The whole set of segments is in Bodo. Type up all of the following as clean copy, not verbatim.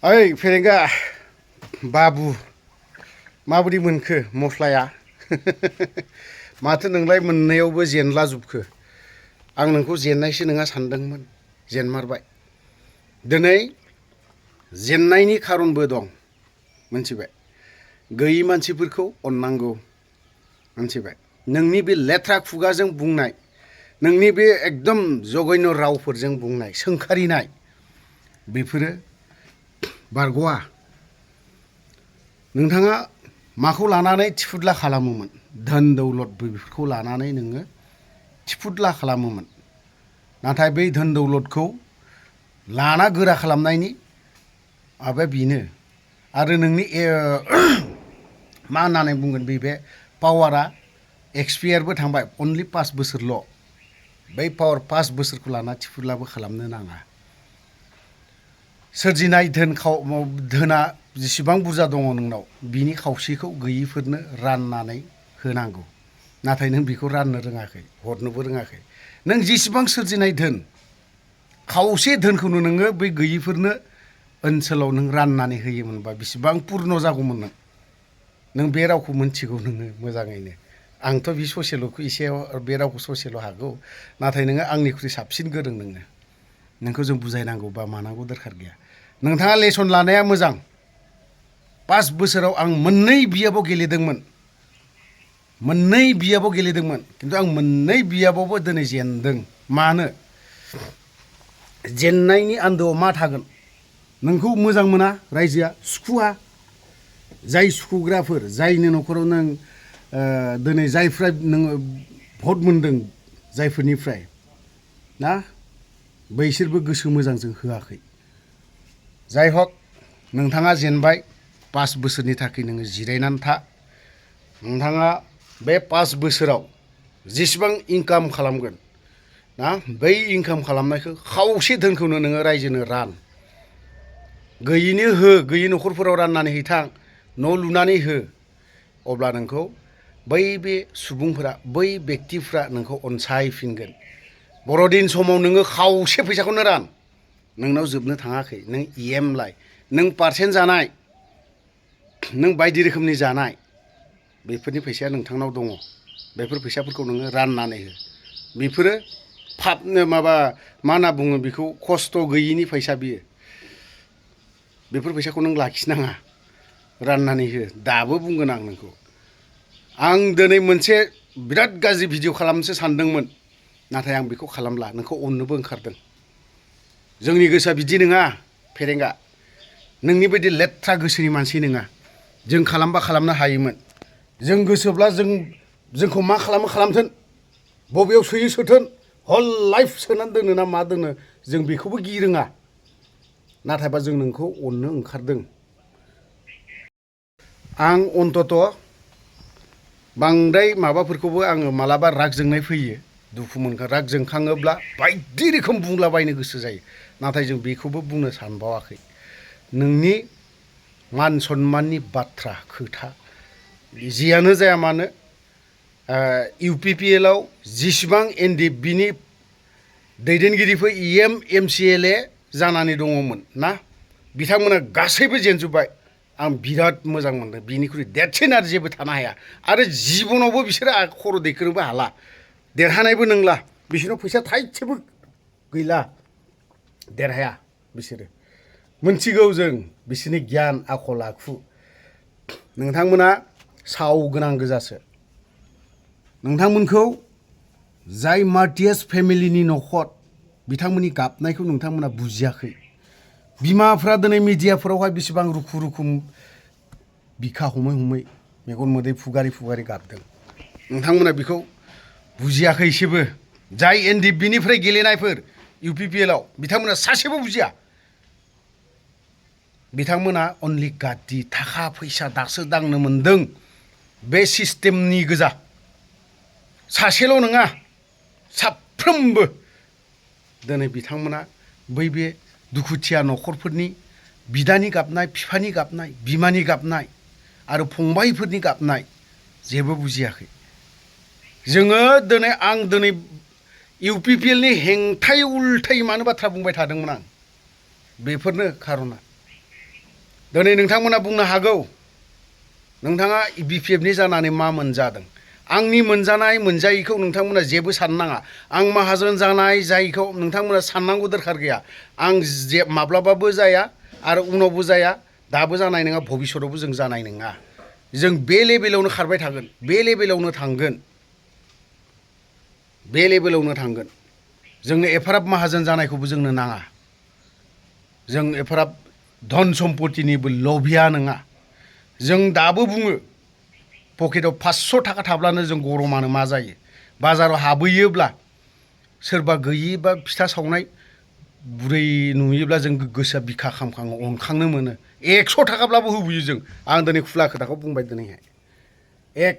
ओइ फेरेंगा बाबु माबोरै मोनखो मस्लाया माथो नोंलाय मोननायावबो जेनला जोबखो आं नोंखौ जेननायसो नङा सानदोंमोन जेनमारबाय दिनै जेननायनि खारनबो दं मोनथिबाय गैयि मानसिफोरखौ अननांगौ मोनथिबाय नोंनि बे लेथ्रा खुगाजों बुंनाय नोंनि बे एकदम जघन्य रावफोरजों बुंनाय सोंखारिनाय बेफोरो बारग'आ नोंथाङा माखौ लानानै थिफुदला खालामोमोन धोन दौलत बेफोरखौ लानानै नोङो थिफुदला खालामोमोन नाथाय बै धोन दौलतखौ लाना गोरा खालामनायनि माबाया बेनो आरो नोंनि मा होननानै बुंगोन बे पावारा एक्सपायारबो थांबाय अनलि 5 बोसोरल' बै पावार 5 बोसोरखौ लाना थिफुदलाबो खालामनो नाङा सोरजिनाय धोना जेसेबां बुरजा दङ नोंनाव बिनि खावसेखौ गैयिफोरनो राननानै होनांगौ नाथाय नों बेखौ राननो रोङाखै हरनोबो रोङाखै नों जेसेबां सोरजिनाय धोन खावसे धोनखौनो नोङो बै गैयिफोरनो ओनसोलाव नों राननानै होयोमोनबा बेसेबां पुर्न जागौमोन नों बे रावखौ मोनथिगौ नोङो मोजाङैनो आंथ' बे ससेल'खौ एसे बे रावखौ ससेल' हागौ नाथाय नोङो आंनिख्रुइ साबसिन गोरों नोंखौ जों बुजायनांगौ बा मानांगौ दरखार गैया नोंथाङा लेसन लानाया मोजां 5 बोसोराव आं मोननै बियाबाव गेलेदोंमोन खिन्थु आं मोननै बियाबावबो दिनै जेनदों मानो जेननायनि आन्दोआव मा थागोन नोंखौ मोजां मोना रायजोआ सुखुवा जाय सुखुग्राफोर जायनि न'खराव नों दिनै जायफ्रा नोङो भट मोनदों जायफोरनिफ्राय ना बैसोरबो गोसो मोजांजों होआखै जाय हक नोंथाङा जेनबाय 5 बोसोरनि थाखाय नोङो जिरायनानै था नोंथाङा बे 5 बोसोराव जेसेबां इनकाम खालामगोन ना बै इनकाम खालामनायखौ खावसे धोनखौनो नोङो रायजोनो रान गैयिनो हो गैयि न'खरफोराव राननानै हैथां न' लुनानै हो अब्ला नोंखौ बै बे सुबुंफोरा बै बेक्तिफ्रा नोंखौ अनसायफिनगोन बर'दिन समाव नोङो खावसे फैसाखौनो रान नोंनाव जोबनो थाङाखै नों EM लाय नों पार्सेन्ट जानाय नों बायदि रोखोमनि जानाय बेफोरनि फैसाया नोंथांनाव दङ बेफोर फैसाफोरखौ नोङो राननानै हो बेफोरो फाबनो माबा मा होनना बुङो बेखौ खस्थ' गैयिनि फैसा बियो बेफोर फैसाखौ नों लाखिनाङा राननानै हो दाबो बुंगोन आं नोंखौ आं दिनै मोनसे बिराद गाज्रि भिडिअ खालामनोसो सानदोंमोन नाथाय आं बेखौ खालामला नोंखौ अननोबो ओंखारदों जोंनि गोसोआ बिदि नङा फेरेंगा नोंनि बायदि लेथ्रा गोसोनि मानसि नङा जों खालामबा खालामनो हायोमोन जों गोसोब्ला जोंखौ मा खालामो खालामथोन बबेयाव सोयो सोथोन हल लाइफ सोनानै दोनो ना मा दोनो जों बेखौबो गिरोङा नाथायबा जों नोंखौ अननो ओंखारदों आं अन्तत' बांद्राय माबाफोरखौबो आङो मालाबा राग जोंनाय फैयो दुखु मोनखा राग जोंखाङोब्ला बायदि रोखोम बुंलाबायनो गोसो जायो नाथाय जों बेखौबो बुंनो सानबावाखै नोंनि मान सन्माननि बाथ्रा खोथा जियानो जाया मानो UPPL आव जेसेबां NDFBनि दैदेनगिरिफोर EM MCLA जानानै दङमोन ना बिथांमोना गासैबो जेनजोब्बाय आं बिराद मोजां मोनदों बिनिख्रुइ देरसिन आरो जेबो थानो हाया आरो जिबनावबो बिसोरो खर' दैखोनोबो हाला देरहानायबो नंला बिसोरनाव फैसा थाइसेबो गैला देरहाया बिसोरो मोनथिगौ जों बिसोरनि गियान आखल आखु नोंथांमोना साव गोनां गोजासो नोंथांमोनखौ जाय मार्टियास फेमिलिनि न'खर बिथांमोननि गाबनायखौ नोंथांमोना बुजियाखै बिमाफ्रा दिनै मिडियाफोरावहाय बेसेबां रुखु रुखु बिखा हमै हमै मेगन मोदै फुगारि गाबदों नोंथांमोना बेखौ बुजियाखै एसेबो जाय NDFBनिफ्राय गेलेनायफोर UPPL आव बिथांमोना सासेबो बुजिया बिथांमोना अनलि गाद्दि थाखा फैसा दासो दांनो मोनदों बे सिस्टेमनि गोजा सासेल' नङा साफ्रोमबो दिनै बिथांमोना बै बे दुखुथिया न'खरफोरनि बिदानि गाबनाय बिफानि गाबनाय बिमानि गाबनाय आरो फंबायफोरनि गाबनाय जेबो बुजियाखै जोङो आं दिनै UPPLनि हेंथायै उल्थायै मानो बाथ्रा बुंबाय थादोंमोन आं बेफोरनो खार'ना दिनै नोंथांमोना बुंनो हागौ नोंथाङा BPFनि जानानै मा मोनजादों। आंनि मोनजानाय मोनजायैखौ नोंथांमोना जेबो साननाङा। आं माहाजोन जानाय जायैखौ नोंथांमोना साननांगौ दरखार गैया। आं माब्लाबाबो जाया आरो उनावबो जाया, दाबो जानाय नङा, भबिष्यतावबो जों जानाय नङा। जों बे लेभेलावनो खारबाय थागोन, बे लेभेलावनो थांगोन, बे लेभेलावनो थांगोन। जोंनो एफाराब माहाजोन जानायखौबो जोंनो नाङा। जों एफाराब धन सम्पतिनिबो लभिया नङा। जों दाबो बुङो पकेटाव 500 थाखा थाब्लानो जों गरमानो मा जायो। बाजाराव हाबहैयोब्ला सोरबा गैयि बा फिथा सावनाय बुरै नुयोब्ला जों गोसोआ बिखा खामखाङो, अनखांनो मोनो। 100 थाखाब्लाबो होबोयो जों। आं दिनै खुला खोथाखौ बुंबाय दिनैहाय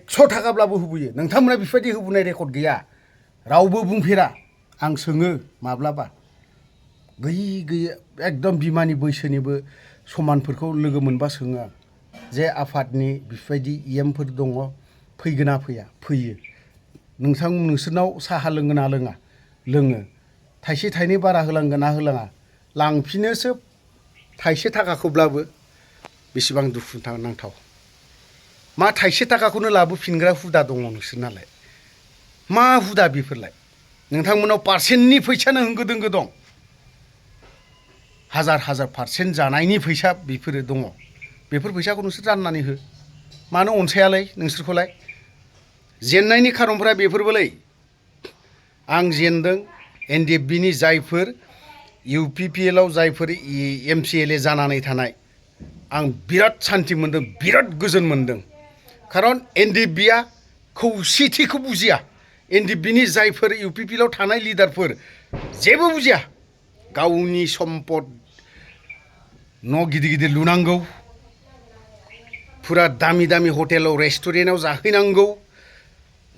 100 थाखाब्लाबो होबोयो। नोंथांमोना बेफोरबायदि होबोनाय रेकर्ड गैया, रावबो बुंफेरा। आं सोङो माब्लाबा गैयि एकदम बिमानि बैसोनिबो समानफोरखौ लोगो मोनबा सोङो आं जे आफादनि बेफोरबायदि EMफोर दङ, फैगोना फैया? फैयो। नोंसोरनाव साहा लोङो ना लोङा? लोङो। थाइसे थाइनै बारा होलांगोन ना होलाङा? लांफिनोसो थाइसे थाखाखौब्लाबो। बेसेबां दुखु नांथाव। मा थाइसे थाखाखौनो लाबोफिनग्रा हुदा दङ नोंसोरनालाय? मा हुदा बेफोरलाय? नोंथांमोनाव पारसेन्टनि फैसानो होंगो दोंगो दं। हाजार पारसेन्ट जानायनि फैसा बेफोरो दङ। बेफोर फैसाखौ नोंसोर राननानै हो। मानो अनसायालै नोंसोरखौलाय? जेननायनि खारनफोरा बेफोरबोलै। आं जेनदों NDFBनि जायफोर UPPLआव जायफोर MCLA जानानै थानाय, आं बिराद सान्थि मोन्दों, बिराद गोजोन मोन्दों। खारन NDFBआ खौसेथिखौ बुजिया। NDFBनि जायफोर UPPLआव थानाय लिडारफोर जेबो बुजिया। गावनि सम्पद न' गिदिर गिदिर लुनांगौ, फुरा दामि दामि हटेलाव रेस्टुरेन्टआव जाहैनांगौ,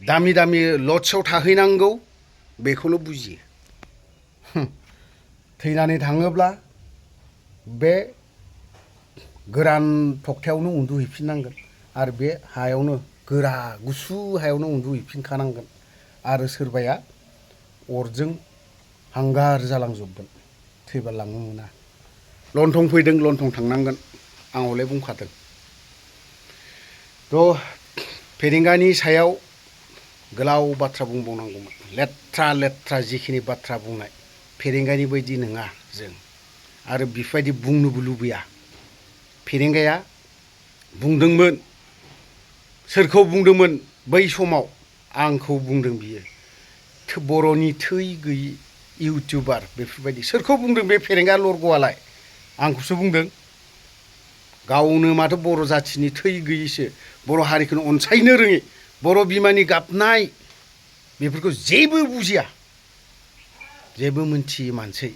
दामि दामि लड्सआव थाहैनांगौ, बेखौल' बुजियो। थैनानै थाङोब्ला बे गोरान थख्थायावनो उन्दुहैफिननांगोन आरो बे हायावनो गोरा गुसु हायावनो उन्दुहैफिनखानांगोन आरो सोरबाया अरजों हांगार जालांजोबगोन। थैबा लांनो मोना। लन्थं फैदों, लन्थं थांनांगोन, आं हले बुंखादों। थ' फेरेंगानि सायाव गोलाव बाथ्रा बुंबावनांगौमोन। लेथ्रा जिखिनि बाथ्रा बुंनाय, फेरेंगानि बायदि नङा जों, आरो बेफोरबायदि बुंनोबो लुबैया। फेरेंगाया बुंदोंमोन, सोरखौ बुंदोंमोन बै समाव? आंखौ बुंदों बियो। बर'नि थै गैयि इउटुबार बेफोरबायदि। सोरखौ बुंदों बे फेरेंगा लरग'आलाय? आंखौसो बुंदों। गावनो माथो बर' जाथिनि थै गैयिसो, बर' हारिखौनो अनसायनो रोङि, बर' बिमानि गाबनाय बेफोरखौ जेबो बुजिया, जेबो मोनथियै मानसि,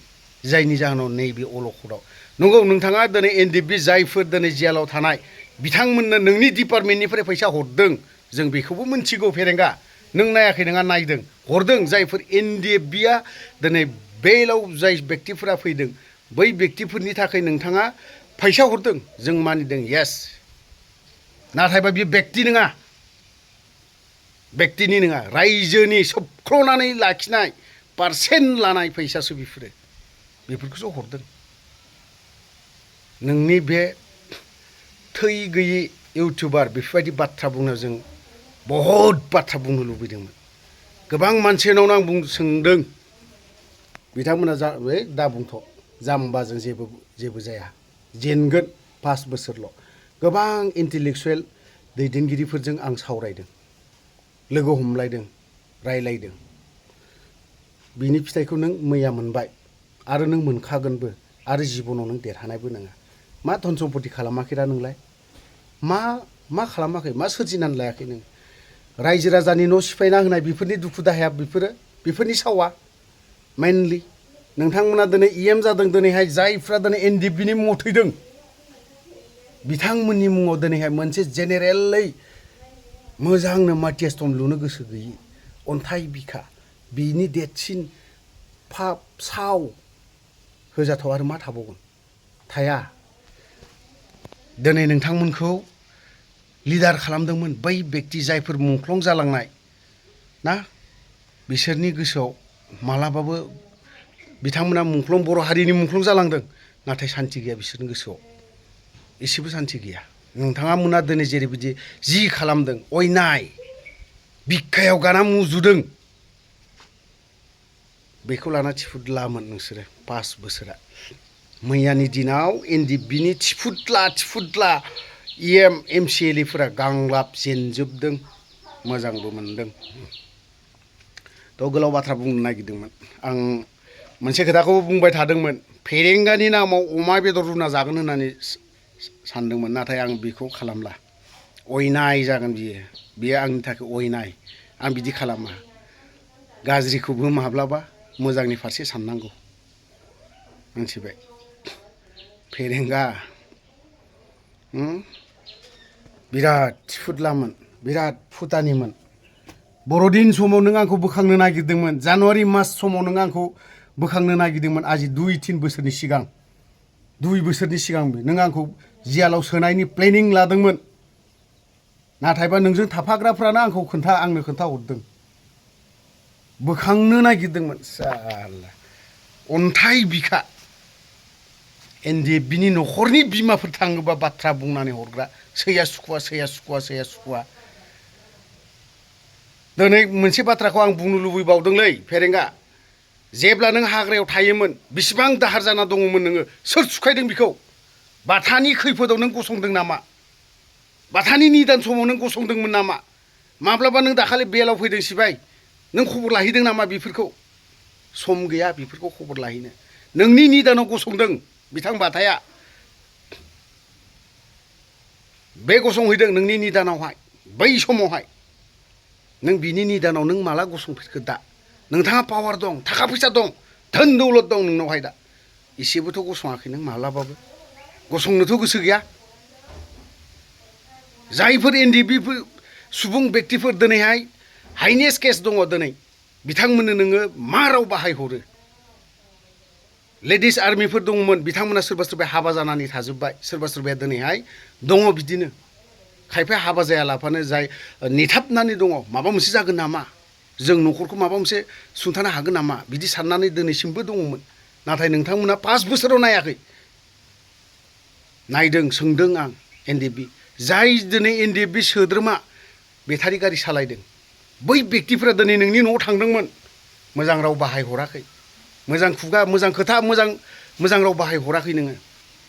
जायनि जाहोनाव नैबे अलखदाव। नंगौ, नोंथाङा दिनै NDFB जायफोर दिनै जेलाव थानाय बिथांमोननो नोंनि डिपार्टमेन्टनिफ्राय फैसा हरदों, जों बेखौबो मोनथिगौ फेरेंगा। नों नायाखै नङा, नायदों, हरदों। जायफोर NDFBआ दिनै बेलाव जाय बेक्तिफोरा फैदों, बै बेक्तिफोरनि थाखाय नोंथाङा फैसा हरदों, जों मानिदों, येस। नाथायबा बियो बेक्ति नङा, बेक्तिनि नङा, रायजोनि सोबख्ल'नानै लाखिनाय पारसेन्ट लानाय फैसासो बेफोरखौसो हरदों। नोंनि बे थै गैयि इउटुबार बेफोरबायदि बाथ्रा बुंनायाव जों बहुद बाथ्रा बुंनो लुबैदोंमोन। गोबां मानसिनावनो आं सोंदों, बिथांमोना दा बुंथ', जाम्बाजों जेबो जाया, जेनगोन 5 बोसोरल'। गोबां इन्टेलेक्सुवेल दैदेनगिरिफोरजों आं सावरायदों, लोगो हमलायदों, रायलायदों। बिनि फिथाइखौ नों मैया मोनबाय आरो नों मोनखागोनबो, आरो जिबनाव नों देरहानायबो नङा। मा धन सम्पति खालामाखैरा नोंलाय? मा खालामाखै? मा सोरजिनानै लायाखै नों? रायजो राजानि न' सिफायना होनाय बेफोरनि दुखु दाहाया बेफोरनि सावा मेनलि। नोंथांमोना दिनै EM जादों, दिनैहाय जायफ्रा दिनै NDFBनि मुङाव थैदों, बिथांमोननि मुङाव दिनैहाय मोनसे जेनेरेलै मोजांनो माटियास्टम लुनो गोसो गैयि, अन्थाइ बिखा, बिनि देरसिन फाब साव होजाथाव आरो मा थाबावगोन? थाया। दिनै नोंथांमोनखौ लिडार खालामदोंमोन बै बेक्ति जायफोर मुंख्लं जालांनाय ना, बिसोरनि गोसोआव मालाबाबो बिथांमोना बर' हारिनि मुंख्लं जालांदों, नाथाय सान्थि गैया बिसोरनि गोसोआव। एसेबो सान्थि गैया नोंथाङा मोना दिनै जेरैबायदि जि खालामदों अयनाय बिखायाव गाना मुजुदों बेखौ लाना थिफुदलामोन नोंसोरो 5 बोसोरा मैयानि दिनाव एनडिएफबिनि थिफुदला एमसिएलएफोरा गांलाब जेनजोबदों मोजांबो मोनदों थ' गोलाव बाथ्रा बुंनो नागिरदोंमोन आं मोनसे खोथाखौबो बुंबाय थादोंमोन फेरेंगानि नामाव अमा बेदर रुना जागोन होननानै सानदोंमोन नाथाय आं बेखौ खालामला अयनाय जागोन बियो आंनि थाखाय अयनाय आं बिदि खालामा गाज्रिखौबो माब्लाबा मोजांनि फारसे साननांगौ मिथिबाय फेरेंगा बिराद थिफुदलामोन बिराद फुटानिमोन बर'दिन समाव नों आंखौ बोखांनो नागिरदोंमोन जानुवारि मास समाव नों आंखौ बोखांनो नागिरदोंमोन आजि 2-3 बोसोरनि सिगां 2 बोसोरनि सिगांबो नों आंखौ जियालाव सोनायनि प्लेनिं लादोंमोन नाथायबा नोंजों थाफाग्राफ्रानो आंनो खोन्थाहरदों बोखांनो नागिरदोंमोन साला अन्थाइ बिखा एनडिएफबिनि न'खरनि बिमाफोर थाङोबा बाथ्रा बुंनानै हरग्रा सैया सुखुवा दिनै मोनसे बाथ्राखौ आं बुंनो लुबैबावदोंलै फेरेंगा जेब्ला नों हाग्रायाव थायोमोन बेसेबां दाहार जाना दङमोन नोङो सोर सुखायदों बेखौ बाथानि खैफोदाव नों गसंदों नामा बाथानि निदान समाव नों गसंदोंमोन नामा माब्लाबा नों दाखालि बेलाव फैदों सिबाय नों खबर लाहैदों नामा बेफोरखौ सम गैया बेफोरखौ खबर लाहैनो नोंनि निदानाव गसंदों बिथां बाथाया बे गसंहैदों नोंनि निदानावहाय बै समावहाय नों बिनि निदानाव नों माला गसंफेरखो दा नोंथाङा पावार दं थाखा फैसा दं धोन दौलत दं नोंनावहाय दा एसेबोथ' गसङाखै नों माब्लाबाबो गसंनोथ' गोसो गैया जायफोर एनडिएफबि सुबुं बेक्तिफोर दिनैहाय हाइनेस केस दङ दिनै बिथांमोननो नोङो मा राव बाहायहरो लेडिस आर्मिफोर दङमोन बिथांमोना सोरबा हाबा जानानै थाजोब्बाय सोरबाया दिनैहाय दङ बिदिनो खायफाया हाबा जायालाफानो जाय नेथाबनानै दङ माबा मोनसे जागोन नामा जों न'खरखौ माबा मोनसे सुंथानो हागोन नामा बिदि साननानै दिनैसिमबो दङमोन नाथाय नोंथांमोना 5 बोसोराव नायाखै नायदों सोंदों आं एनडिएफबि जाय दिनै एनडिएफबि सोद्रोमा बेटारि गारि सालायदों बै बेक्तिफोरा दिनै नोंनि न'आव थांदोंमोन मोजां राव बाहायहराखै मोजां खुगा मोजां खोथा मोजां राव बाहायहराखै नोङो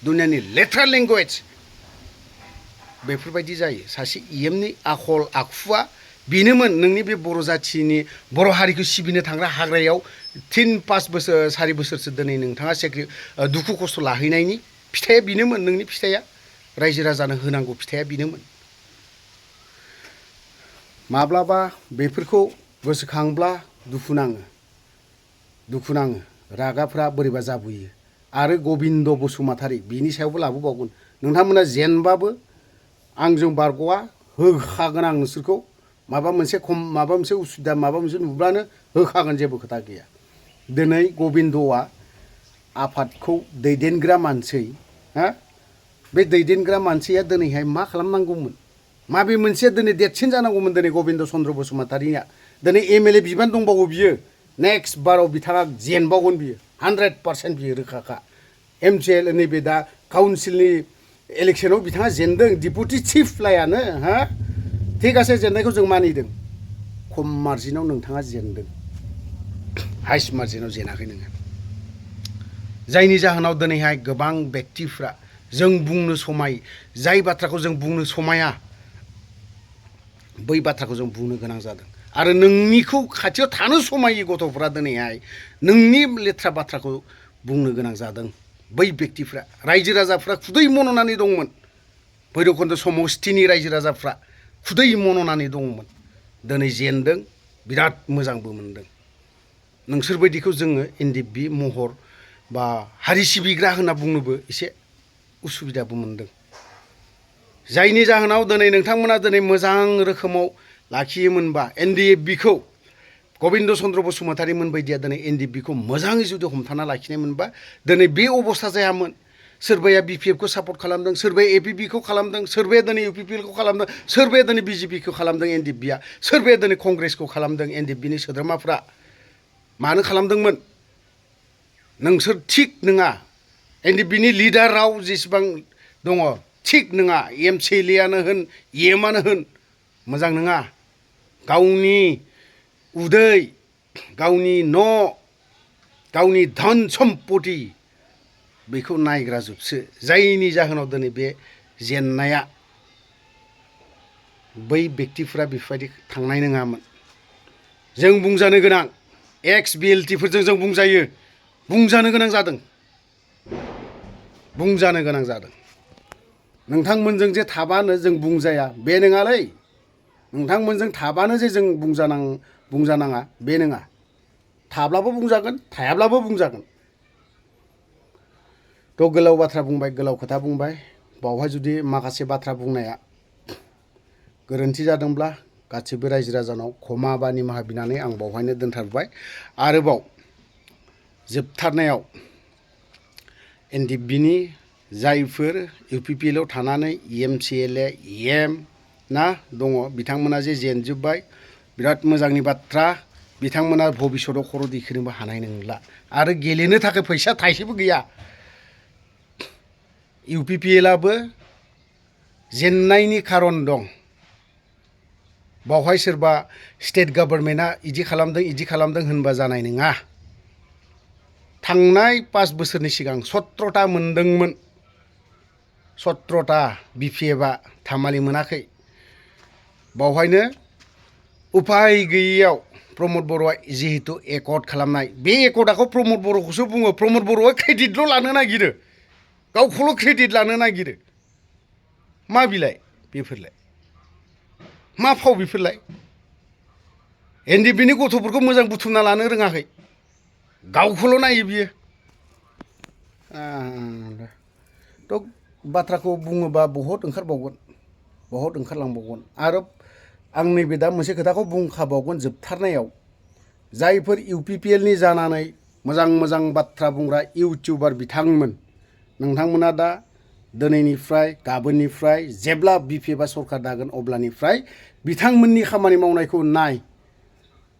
दुनियानि लेथ्रा लेंगुवेज बेफोरबायदि जायो सासे इएमनि आखल आखुआ बेनोमोन नोंनि बे बर' जाथिनि बर' हारिखौ सिबिनो थांग्रा हाग्रायाव 3-5 बोसोर 4 बोसोरसो दिनै नोंथाङा दुखु खस्थ' लाहैनायनि फिथाइया बेनोमोन नोंनि फिथाइया रायजो राजानो होनांगौ फिथाइया बेनोमोन माब्लाबा बेफोरखौ गोसोखांब्ला दुखु नाङो रागाफ्रा बोरैबा जाबोयो आरो गबिन्द बसुमतारी बिनि सायावबो लाबोबावगोन नोंथांमोना जेनबाबो आंजों बारग'आ होखागोन आं नोंसोरखौ माबा मोनसे उसुबिदा माबा मोनसे नुब्लानो होखागोन जेबो खोथा गैया दिनै गबिन्दआ आफादखौ दैदेनग्रा मानसि बे दैदेनग्रा मानसिया दिनैहाय मा खालामनांगौमोन माबे मोनसेया दिनै देरसिन जानांगौमोन दिनै गबिन्द चन्द्र बसुमतारीया दिनै एमएलए बिबान दंबावो बियो नेक्स्ट बाराव बिथाङा जेनबावगोन बियो 100% बियो रोखाखा एमसिएल नैबे दा काउन्सिलनि इलेक्सनाव बिथाङा जेनदों डिपुटि चिफ लायानो थिग आसे जेननायखौ जों मानिदों खम मार्जिनाव नोंथाङा जेनदों हाइस्ट मार्जिनाव जेनाखै नोङो जायनि जाहोनाव दिनैहाय गोबां बेक्तिफ्रा जों बुंनो जाय बाथ्राखौ जों बुंनो समाया बै बाथ्राखौ जों बुंनो गोनां जादों आरो नोंनिखौ खाथियाव थानो समायै गथ'फ्रा दिनैहाय नोंनि लेथ्रा बाथ्राखौ बुंनो गोनां जादों बै बेक्तिफ्रा रायजो राजाफ्रा खुदै मन'नानै दंमोन भैरबकुन्द समस्तिनि रायजो राजाफ्रा खुदै मन'नानै दंमोन दिनै जेनदों बिराद मोजांबो मोनदों नोंसोरबायदिखौ जोङो एनडिएफबि महर बा हारि सिबिग्रा होनना बुंनोबो एसे उसुबिदाबो मोनदों जायनि जाहोनाव दिनै नोंथांमोना दिनै मोजां रोखोमाव लाखियोमोनबा एनडिएफबिखौ गबिन्द चन्द्र बसुमतारी मोनबायदिया दिनै एनडिएफबिखौ मोजाङै जुदि हमथाना लाखिनायमोनबा दिनै बे अबस्था जायामोन सोरबाया बिपिएफखौ सापर्ट खालामदों सोरबाया एपिपिखौ खालामदों सोरबाया दिनै इउपिपिएलखौ खालामदों सोरबाया दिनै बिजेपिखौ खालामदों एनडिएफबिया सोरबाया दिनै कंग्रेसखौ खालामदों एनडिएफबिनि सोद्रोमाफ्रा मानो खालामदोंमोन नोंसोर थिग नङा एनडिएफबिनि लिडाराव जेसेबां दङ थिग नङा एमसिएलएआनो होन एमआनो होन मोजां नङा गावनि उदै गावनि न' गावनि धन सम्पति बेखौ नायग्रा जोबसो जायनि जाहोनाव दिनै बे जेंनाया बै व्यक्तिफोरा बेफोरबायदि थांनाय नङामोन जों बुंजानो गोनां एक्स बिएलटिफोरजों जों बुंजानो गोनां जादों नोंथांमोनजों जे थाबानो जों बुंजाया बे नङालै नोंथांमोनजों थाबानो जे जों बुंजानाङा बे नङा थाब्लाबो बुंजागोन थायाब्लाबो बुंजागोन थ' गोलाव बाथ्रा बुंबाय गोलाव खोथा बुंबाय बावहाय जुदि माखासे बाथ्रा बुंनाया गोरोन्थि जादोंब्ला गासिबो रायजो राजानाव क्षमा बा निमाहा बिनानै आं बावहायनो दोनथारबाय आरोबाव जोबथारनायाव एनडिएफबिनि जायफोर इउपिपिएलआव थानानै एमसिएलए एम ना दङ बिथांमोना जे जेनजोब्बाय बिराद मोजांनि बाथ्रा बिथांमोना भबिष्यतआव खर' दिखोनोबो हानाय नंला आरो गेलेनो थाखाय फैसा थाइसेबो गैया इउपिपिएलआबो जेननायनि खारन दं बावहाय सोरबा स्टेट गभर्नमेन्टआ इदि खालामदों होनबा जानाय नङा थांनाय 5 बोसोरनि सिगां 17टा मोनदोंमोन 17टा बिपिएफआ थामालि मोनाखै बावहायनो उपाय गैयैयाव प्रमद बर'आ जिहेतु एकर्ड खालामनाय बे एकर्डखौ प्रमद बर'खौसो बुङो प्रमद बर'आ क्रेडिटल' लानो नागिरो गावखौल' क्रेडिट लानो नागिरो मा बिलाय बेफोरलाय मा फाव बेफोरलाय एनडिएफबिनि गथ'फोरखौ मोजां बुथुमना लानो रोङाखै गावखौल' नायो बियो थ' बाथ्राखौ बुङोबा बहुद ओंखारलांबावगोन आरो आं नैबे दा मोनसे खोथाखौ बुंखाबावगोन जोबथारनायाव जायफोर इउपिपिएलनि जानानै मोजां बाथ्रा बुंग्रा इउटिउबार बिथांमोन नोंथांमोना दा दिनैनिफ्राय गाबोननिफ्राय जेब्ला बिपिएफआ सरकार दागोन अब्लानिफ्राय बिथांमोननि खामानि मावनायखौ नाय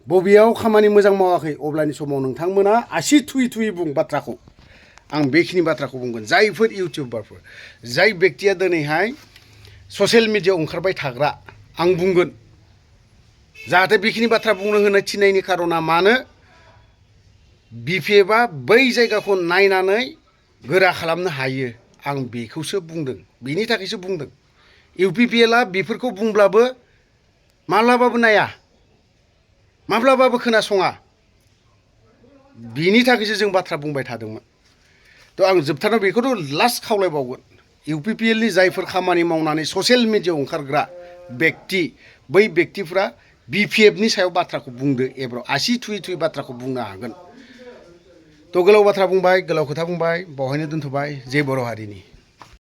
बबेयाव खामानि मोजां मावाखै अब्लानि समाव नोंथांमोना आसि थुयै बुं बाथ्राखौ आं बेखिनि बाथ्राखौ बुंगोन जायफोर इउटिउबारफोर जाय व्यक्तिया दिनैहाय ससियेल मिडियायाव ओंखारबाय थाग्रा आं बुंगोन जाहाथे बेखिनि बाथ्रा बुंनो होनो थिननायनि खारना मानो बिपिएफआ बै जायगाखौ नायनानै गोरा खालामनो हायो आं बेखौसो बुंदों बेनि थाखायसो बुंदों इउपिपिएलआ बेफोरखौ बुंब्लाबो माब्लाबाबो नाया माब्लाबाबो खोनासङा बिनि थाखायसो जों बाथ्रा बुंबाय थादोंमोन थ' आं जोबथारनायाव बेखौथ' लास्ट खावलायबावगोन इउपिपिएलनि जायफोर खामानि मावनानै ससियेल मिडियायाव ओंखारग्रा व्यक्ति बै व्यक्तिफ्रा बिपिएफनि सायाव बाथ्राखौ बुंदो एब्राव आसि थुयै बाथ्राखौ बुंनो हागोन थ' गोलाव बाथ्रा बुंबाय गोलाव खोथा बुंबाय बावहायनो दोनथ'बाय जय बर' हारिनि